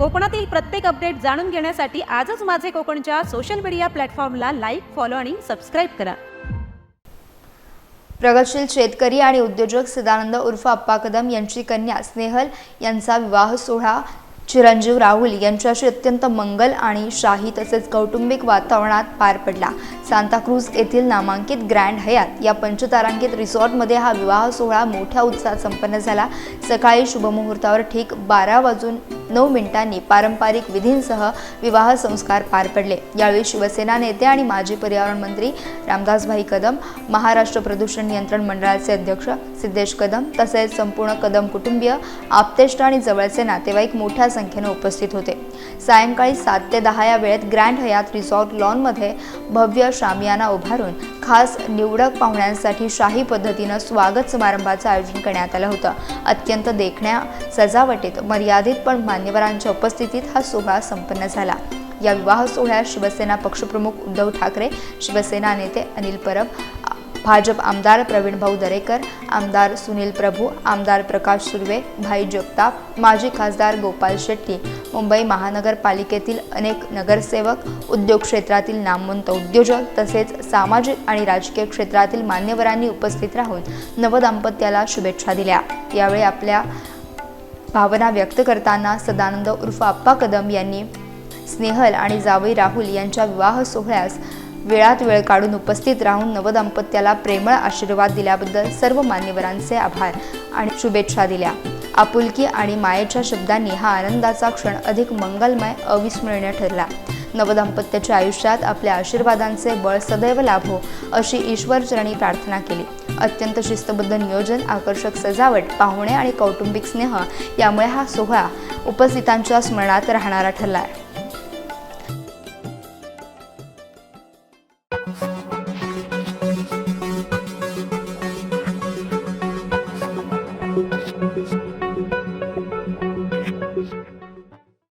कोकणातील प्रत्येक अपडेट जाणून घेण्यासाठी आजच माझे कोकणच्या सोशल मीडिया प्लॅटफॉर्मला लाईक, फॉलो आणि सबस्क्राईब करा। प्रगतशील शेतकरी आणि उद्योजक सदानंद उर्फ अप्पा कदम यांची कन्या स्नेहल यांचा विवाह सोहळा चिरंजीव राहुल यांच्याशी अत्यंत मंगल आणि शाही तसेच कौटुंबिक वातावरणात पार पडला। सांताक्रूज येथील नामांकित ग्रँड हयात या पंचतारांकित रिसॉर्टमध्ये हा विवाह सोहळा मोठ्या उत्साहात संपन्न झाला। सकाळी शुभमुहूर्तावर ठीक 12:09 पारंपरिक विधींसह विवाह संस्कार पार पडले। यावेळी शिवसेना नेते आणि माजी पर्यावरण मंत्री रामदासभाई कदम, महाराष्ट्र प्रदूषण नियंत्रण मंडळाचे अध्यक्ष सिद्धेश कदम तसेच संपूर्ण कदम कुटुंबीय, आप्तेष्ट आणि जवळचे नातेवाईक मोठ्या संख्येने उपस्थित होते। सायंकाळी 7 ते 10 या वेळेत ग्रँड हयात रिसॉर्ट लॉनमध्ये भव्य शामियाना उभारून खास निवडक पाहुण्यांसाठी शाही पद्धतीने स्वागत समारंभाचे आयोजन करण्यात आले होते। अत्यंत देखण्या सजावटीत मर्यादित पण मान्यवरांच्या उपस्थितीत हा सोहळा संपन्न झाला। या विवाह सोहळ्यात शिवसेना पक्षप्रमुख उद्धव ठाकरे, शिवसेना नेते अनिल परब, भाजप आमदार प्रवीणभाऊ दरेकर, आमदार सुनील प्रभू, आमदार प्रकाश सुर्वे, भाई जगताप, माजी खासदार गोपाल शेट्टी, मुंबई महानगरपालिकेतील अनेक नगरसेवक, उद्योग क्षेत्रातील नामवंत उद्योजक तसेच सामाजिक आणि राजकीय क्षेत्रातील मान्यवरांनी उपस्थित राहून नवदाम्पत्याला शुभेच्छा दिल्या। यावेळी आपल्या भावना व्यक्त करताना सदानंद उर्फ अप्पा कदम यांनी स्नेहल आणि जावई राहुल यांच्या विवाह सोहळ्यास वेळात वेळ काढून उपस्थित राहून नवदाम्पत्याला प्रेमळ आशीर्वाद दिल्याबद्दल सर्व मान्यवरांचे आभार आणि शुभेच्छा दिल्या। आपुलकी आणि मायेच्या शब्दांनी हा आनंदाचा क्षण अधिक मंगलमय, अविस्मरणीय ठरला। नवदाम्पत्याच्या आयुष्यात आपल्या आशीर्वादांचे बळ सदैव लाभो अशी ईश्वरचरणी प्रार्थना केली। अत्यंत शिस्तबद्ध नियोजन, आकर्षक सजावट, पाहुणे आणि कौटुंबिक स्नेह यामुळे हा सोहळा उपस्थितांच्या स्मरणात राहणारा ठरला।